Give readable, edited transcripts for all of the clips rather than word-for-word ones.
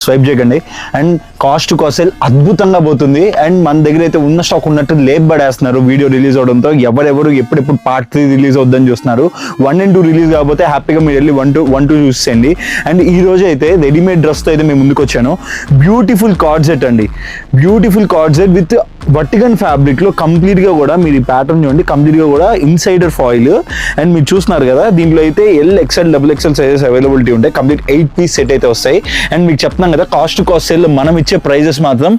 Swipe చేయకండి. And cost sale అద్భుతంగా పోతుంది. అండ్ మన దగ్గర అయితే ఉన్న స్టాక్ ఉన్నట్టు లేట్ పడేస్తున్నారు. వీడియో రిలీజ్ అవడంతో ఎవరెవరు ఎప్పుడెప్పుడు పార్ట్ 3 రిలీజ్ అవుద్దని చూస్తున్నారు. 1 and 2 రిలీజ్ కాకపోతే హ్యాపీగా మీరు వెళ్ళి 1 2 చూసేయండి. అండ్ ఈ రోజు అయితే రెడీమేడ్ డ్రెస్తో అయితే మేము ముందుకు వచ్చాను. బ్యూటిఫుల్ కార్డ్ సెట్ అండి, beautiful card set with vertical fabric లో కంప్లీట్ గా కూడా మీరు ఈ ప్యాటర్న్ చూడండి, కంప్లీట్ గా కూడా ఇన్సైడర్ ఫాయిల్. అండ్ మీరు చూస్తున్నారు కదా, దీంట్లో అయితే XL XXL సైజెస్ అవైలబిలిటీ ఉంటాయి. కంప్లీట్ 8 పీస్ సెట్ అయితే వస్తాయి. అండ్ మీకు చెప్తున్నాం కదా, కాస్ట్ సేల్ మనం ఇచ్చే ప్రైజెస్ మాత్రం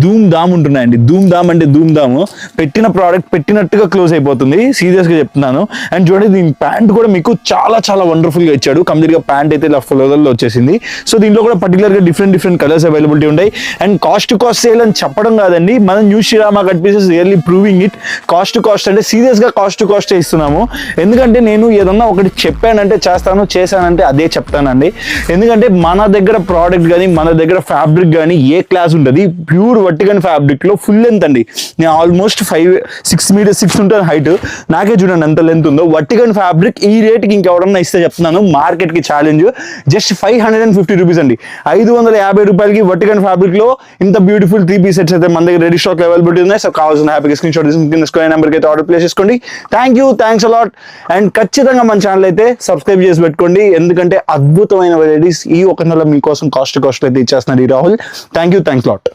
ధూమ్ ధామ్ ఉంటున్నాయండి. ధూమ్ ధామ్ అంటే ధూమ్ ధామ్, పెట్టిన ప్రోడక్ట్ పెట్టినట్టుగా క్లోజ్ అయిపోతుంది, సీరియస్ గా చెప్తున్నాను. అండ్ చూడండి, దీని ప్యాంట్ కూడా మీకు చాలా చాలా వండర్ఫుల్ గా ఇచ్చాడు. కంప్లీట్ గా ప్యాంట్ అయితే ఇలా ఫ్లోరల్ వచ్చేసింది. సో దీంట్లో కూడా పర్టికులర్ గా డిఫరెంట్ కలర్స్ అవైలబిలిటీ ఉంటాయి. అండ్ కాస్ట్ సేల్ అని చెప్పడం కాదండి, మనం new Srirama cut pieces really proving it. Cost అంటే సీరియస్ గా కాస్ట్ ఇస్తున్నాము. ఎందుకంటే నేను ఏదన్నా ఒకటి చెప్పానంటే చేశానంటే అదే చెప్తానండి. ఎందుకంటే మన దగ్గర ప్రోడక్ట్ కానీ మన దగ్గర ఫ్యాబ్రిక్ కానీ ఏ క్లాస్ ఉంటుంది, ప్యూర్ వర్టికన్ ఫ్యాబ్రిక్ లో ఫుల్ లెంత్ అండి. నేను ఆల్మోస్ట్ 6 meters 6 ఉంటుంది హైట్. నాకే చూడండి ఎంత లెంత్ ఉందో. వర్టికన్ ఫ్యాబ్రిక్ ఈ రేట్కి ఇంకెవరన్నా ఇస్తే చెప్తున్నాను, మార్కెట్ కి ఛాలెంజ్. జస్ట్ 550 రూపీస్ అండి, 550 రూపాయలకి వర్టికన్ ఫ్యాబ్రిక్ లో ఇంత బ్యూటిఫుల్ 3 పీస్ సెట్స్ అయితే మన దగ్గర రెడీ స్టాక్ అవైలబిలిటీ ఉన్నాయి. సో కావాల్సిన హ్యాపీగా స్క్రీన్ షాట్ తీసుకుని నెంబర్కి అయితే ఆర్డర్ ప్లేస్ చేసుకోండి. Thanks a lot. అండ్ ఖచ్చితంగా మన ఛానల్ అయితే సబ్స్క్రైబ్ చేసి పెట్టుకోండి, ఎందుకంటే అద్భుతమైన వెరైటీస్ ఈ ఒక నెల మీకోసం కాస్ట్ అయితే ఇచ్చేస్తున్నారు ఈ రాహుల్. Thanks lot.